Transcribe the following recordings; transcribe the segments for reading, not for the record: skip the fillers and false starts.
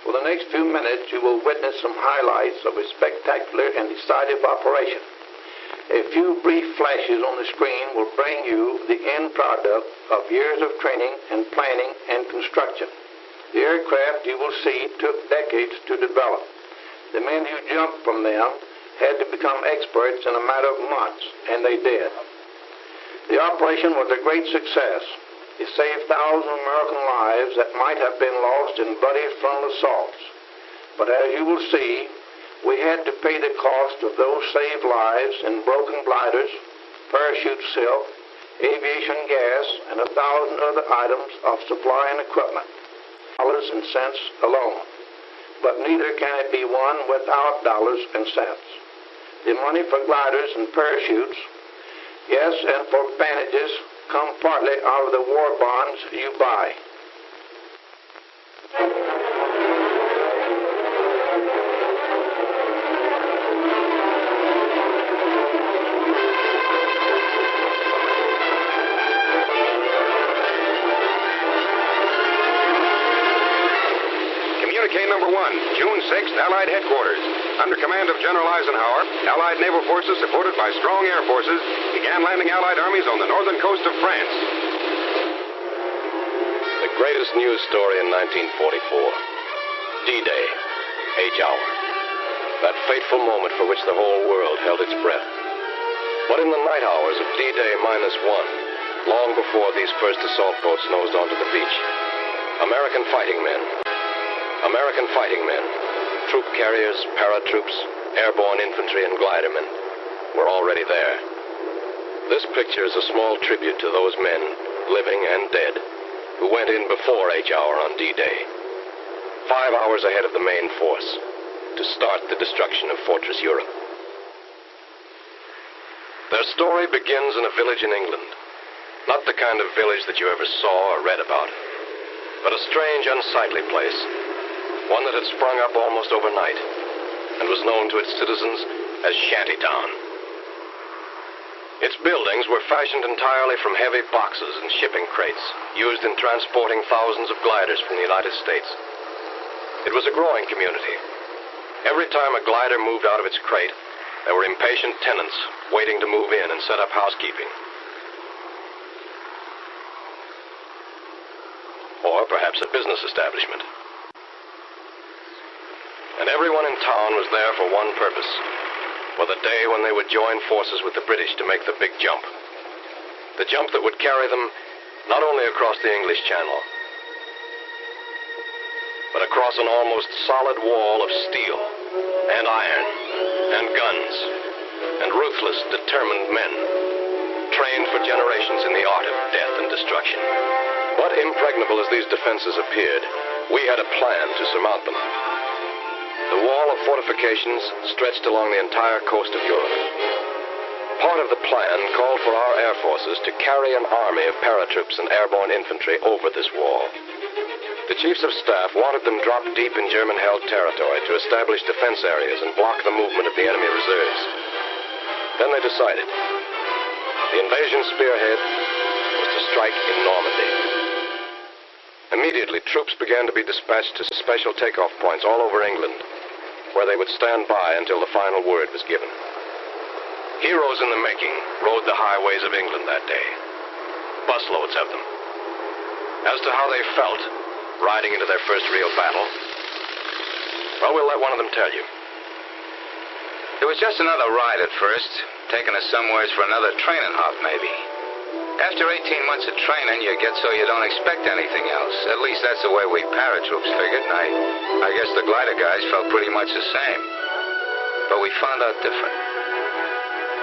For the next few minutes, you will witness some highlights of a spectacular and decisive operation. A few brief flashes on the screen will bring you the end product of years of training and planning and construction. The aircraft you will see took decades to develop. The men who jumped from them had to become experts in a matter of months, and they did. The operation was a great success. It saved thousands of American lives that might have been lost in bloody frontal assaults. But as you will see, we had to pay the cost of those saved lives in broken gliders, parachute silk, aviation gas, and 1,000 other items of supply and equipment, dollars and cents alone. But neither can it be won without dollars and cents. The money for gliders and parachutes, yes, and for bandages, come partly out of the war bonds you buy. Communique number 1, June 6th, Allied headquarters. Under command of General Eisenhower, Allied naval forces supported by strong air forces began landing Allied armies on the northern coast of France. The greatest news story in 1944. D-Day, H hour. That fateful moment for which the whole world held its breath. But in the night hours of D-Day-1, long before these first assault boats nosed onto the beach, American fighting men, troop carriers, paratroops, airborne infantry, and glidermen were already there. This picture is a small tribute to those men, living and dead, who went in before H hour on D-Day, 5 hours ahead of the main force, to start the destruction of Fortress Europe. Their story begins in a village in England. Not the kind of village that you ever saw or read about, but a strange, unsightly place. One that had sprung up almost overnight and was known to its citizens as Shantytown. Its buildings were fashioned entirely from heavy boxes and shipping crates used in transporting thousands of gliders from the United States. It was a growing community. Every time a glider moved out of its crate, there were impatient tenants waiting to move in and set up housekeeping. Or perhaps a business establishment. And everyone in town was there for one purpose, for the day when they would join forces with the British to make the big jump. The jump that would carry them not only across the English Channel, but across an almost solid wall of steel and iron and guns and ruthless, determined men, trained for generations in the art of death and destruction. But impregnable as these defenses appeared, we had a plan to surmount them. The wall of fortifications stretched along the entire coast of Europe. Part of the plan called for our air forces to carry an army of paratroops and airborne infantry over this wall. The chiefs of staff wanted them dropped deep in German-held territory to establish defense areas and block the movement of the enemy reserves. Then they decided. The invasion spearhead was to strike in Normandy. Immediately, troops began to be dispatched to special takeoff points all over England, where they would stand by until the final word was given. Heroes in the making rode the highways of England that day. Busloads of them. As to how they felt, riding into their first real battle, well, we'll let one of them tell you. It was just another ride at first, taking us somewheres for another training hop, maybe. After 18 months of training, you get so you don't expect anything else. At least that's the way we paratroops figured, and I guess the glider guys felt pretty much the same. But we found out different.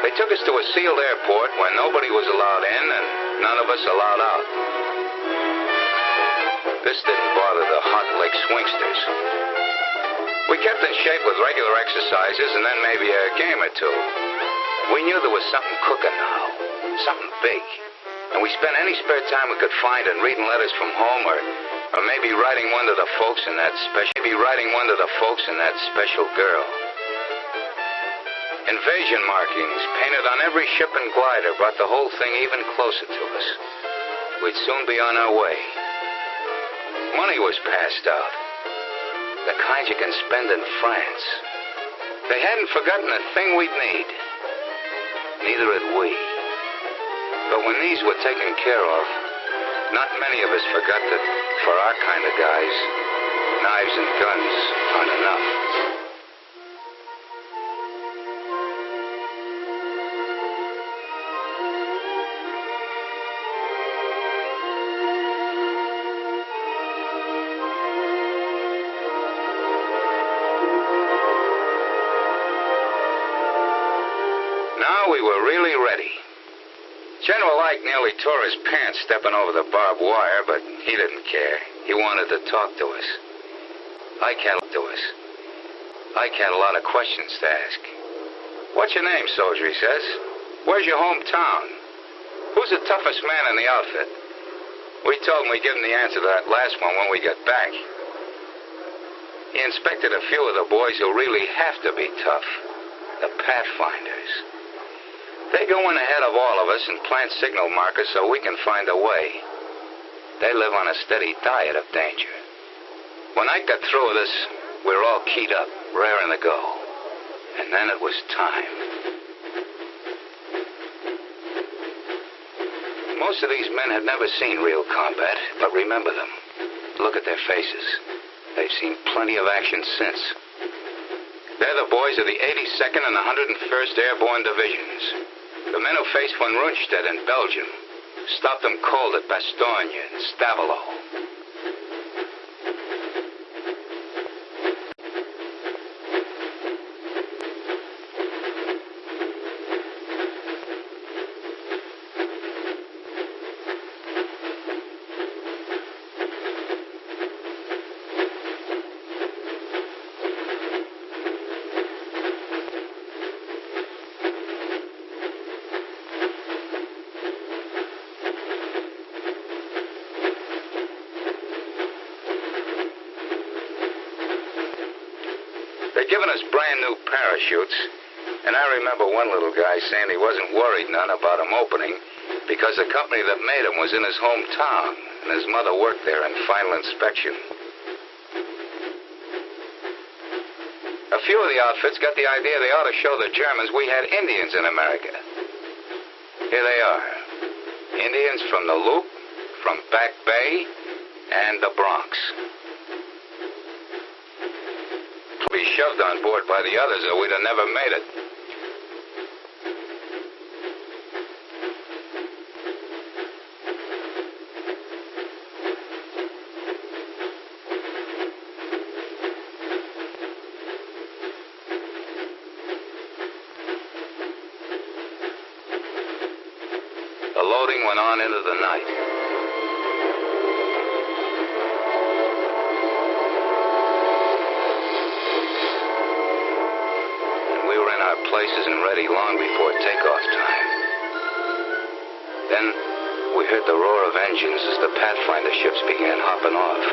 They took us to a sealed airport where nobody was allowed in and none of us allowed out. This didn't bother the hot leg swingsters. We kept in shape with regular exercises and then maybe a game or two. We knew there was something cooking now, something big. And we spent any spare time we could find in reading letters from home or maybe writing one to the folks in that special girl. Invasion markings painted on every ship and glider brought the whole thing even closer to us. We'd soon be on our way. Money was passed out. The kind you can spend in France. They hadn't forgotten a thing we'd need. Neither had we. But when these were taken care of, not many of us forgot that for our kind of guys, knives and guns aren't enough. Now we were really ready. General Ike nearly tore his pants stepping over the barbed wire, but he didn't care. He wanted to talk to us. Ike had a lot of questions to ask. What's your name, soldier, he says. Where's your hometown? Who's the toughest man in the outfit? We told him we'd give him the answer to that last one when we got back. He inspected a few of the boys who really have to be tough. The Pathfinders. They go in ahead of all of us and plant signal markers so we can find a way. They live on a steady diet of danger. When I got through with us, we were all keyed up, raring to go. And then it was time. Most of these men had never seen real combat, but remember them. Look at their faces. They've seen plenty of action since. They're the boys of the 82nd and 101st Airborne Divisions. The men who faced von Rundstedt in Belgium, stopped them cold at Bastogne and Stavelot. They'd given us brand new parachutes, and I remember one little guy saying he wasn't worried none about them opening because the company that made them was in his hometown, and his mother worked there in final inspection. A few of the outfits got the idea they ought to show the Germans we had Indians in America. Here they are. Indians from the Loop, from Back Bay, and the Bronx. Be shoved on board by the others or we'd have never made it. The loading went on into the night. Places and ready long before takeoff time. Then we heard the roar of engines as the Pathfinder ships began hopping off.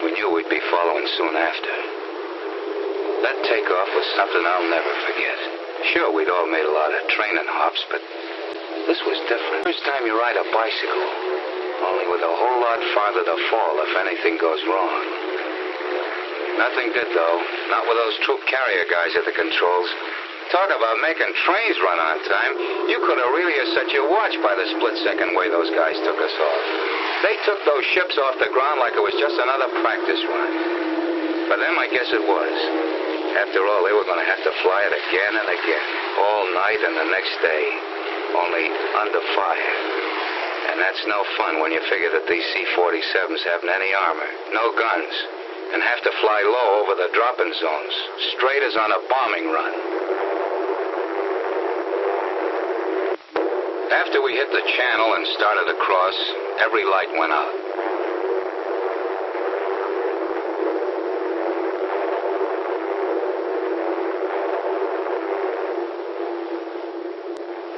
We knew we'd be following soon after. That takeoff was something I'll never forget. Sure, we'd all made a lot of training hops, but this was different. First time you ride a bicycle. Only with a whole lot farther to fall if anything goes wrong. Nothing did, though. Not with those troop carrier guys at the controls. Talk about making trains run on time. You could have really set your watch by the split-second way those guys took us off. They took those ships off the ground like it was just another practice run. For them, I guess it was. After all, they were going to have to fly it again and again. All night and the next day. Only under fire. And that's no fun when you figure that these C-47s haven't any armor, no guns, and have to fly low over the drop-in zones, straight as on a bombing run. After we hit the channel and started across, every light went out.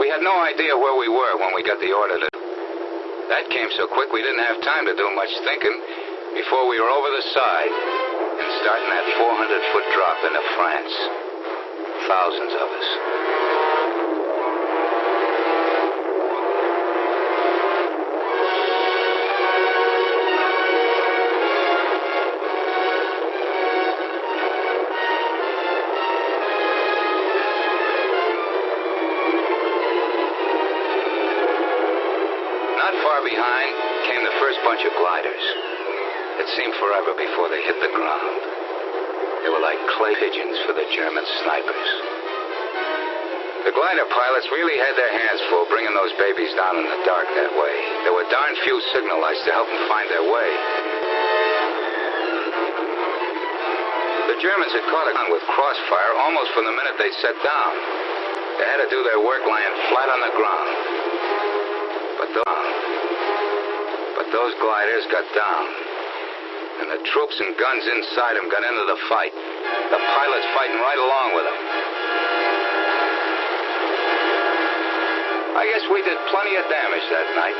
We had no idea where we were when we got the order to... That came so quick we didn't have time to do much thinking before we were over the side and starting that 400-foot drop into France. Thousands of us. far behind came the first bunch of gliders. It seemed forever before they hit the ground. They were like clay pigeons for the German snipers. The glider pilots really had their hands full bringing those babies down in the dark that way. There were darn few signal lights to help them find their way. The Germans had caught on with crossfire almost from the minute they'd set down. They had to do their work lying flat on the ground. But those gliders got down. And the troops and guns inside them got into the fight. The pilots fighting right along with them. I guess we did plenty of damage that night.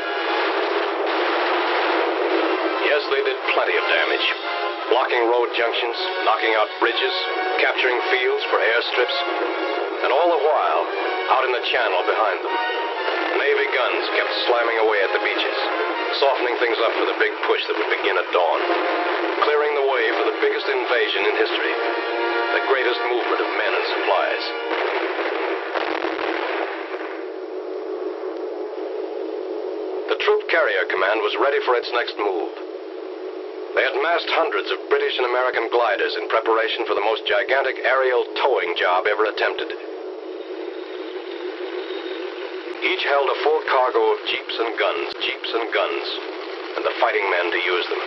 Yes, they did plenty of damage. Blocking road junctions, knocking out bridges, capturing fields for airstrips. And all the while, out in the channel behind them, Navy guns kept slamming away at the beaches, softening things up for the big push that would begin at dawn, clearing the way for the biggest invasion in history, the greatest movement of men and supplies. The Troop Carrier Command was ready for its next move. They had massed hundreds of British and American gliders in preparation for the most gigantic aerial towing job ever attempted. Each held a full cargo of jeeps and guns, and the fighting men to use them.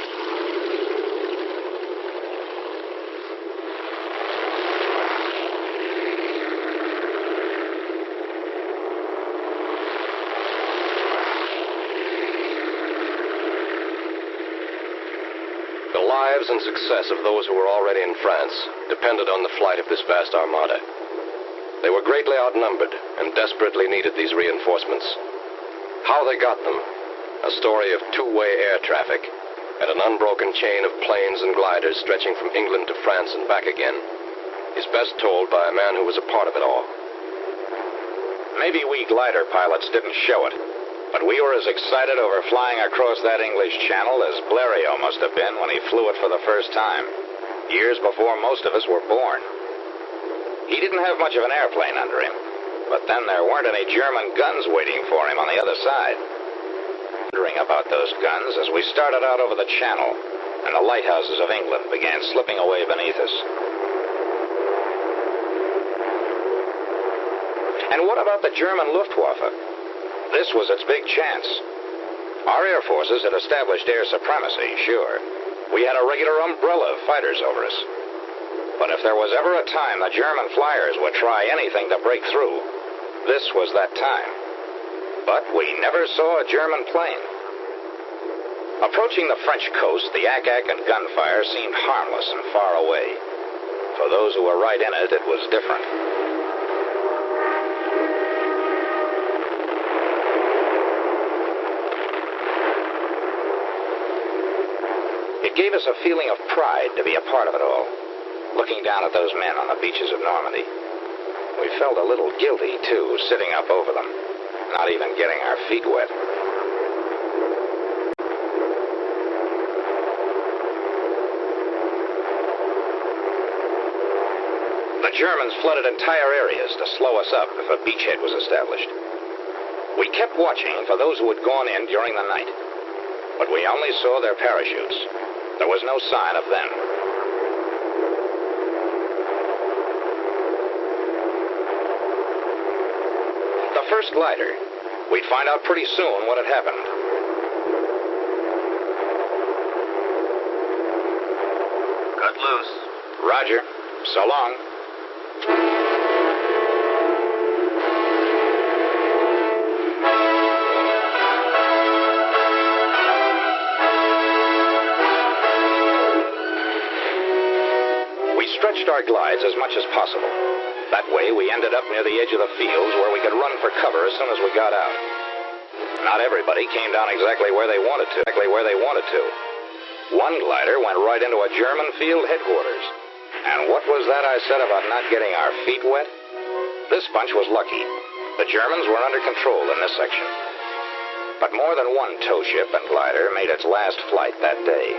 The lives and success of those who were already in France depended on the flight of this vast armada. They were greatly outnumbered and desperately needed these reinforcements. How they got them, a story of two-way air traffic and an unbroken chain of planes and gliders stretching from England to France and back again, is best told by a man who was a part of it all. Maybe we glider pilots didn't show it, but we were as excited over flying across that English Channel as Blériot must have been when he flew it for the first time, years before most of us were born. He didn't have much of an airplane under him, but then there weren't any German guns waiting for him on the other side. Wondering about those guns as we started out over the Channel, and the lighthouses of England began slipping away beneath us. And what about the German Luftwaffe? This was its big chance. Our air forces had established air supremacy, sure. We had a regular umbrella of fighters over us. But if there was ever a time the German flyers would try anything to break through, this was that time. But we never saw a German plane. Approaching the French coast, the ack-ack and gunfire seemed harmless and far away. For those who were right in it, it was different. It gave us a feeling of pride to be a part of it all. Looking down at those men on the beaches of Normandy, we felt a little guilty, too, sitting up over them, not even getting our feet wet. The Germans flooded entire areas to slow us up if a beachhead was established. We kept watching for those who had gone in during the night, but we only saw their parachutes. There was no sign of them. The first glider, we'd find out pretty soon what had happened. Cut loose. Roger. So long. We stretched our glides as much as possible. That way, we ended up near the edge of the fields where we could run for cover as soon as we got out. Not everybody came down exactly where they wanted to. One glider went right into a German field headquarters. And what was that I said about not getting our feet wet? This bunch was lucky. The Germans were under control in this section. But more than one tow ship and glider made its last flight that day.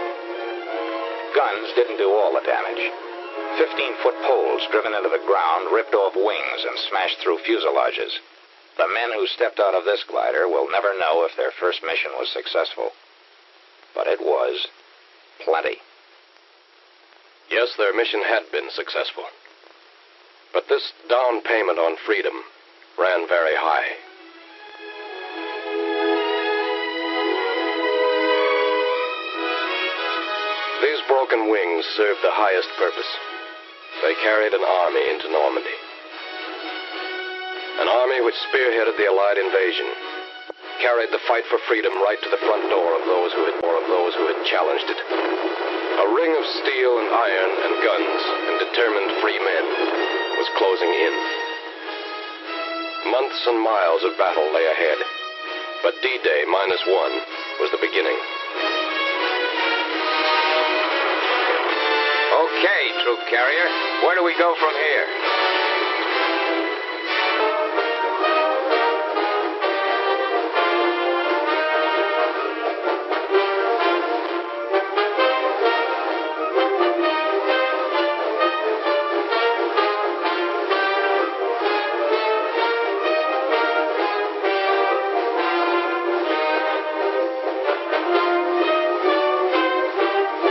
Guns didn't do all the damage. 15-foot poles driven into the ground ripped off wings and smashed through fuselages. The men who stepped out of this glider will never know if their first mission was successful. But it was. Plenty. Yes, their mission had been successful. But this down payment on freedom ran very high. These broken wings served the highest purpose. They carried an army into Normandy. An army which spearheaded the Allied invasion, carried the fight for freedom right to the front door of those who had challenged it. A ring of steel and iron and guns and determined free men was closing in. Months and miles of battle lay ahead, but D-Day-1 was the beginning. Okay, troop carrier. Where do we go from here?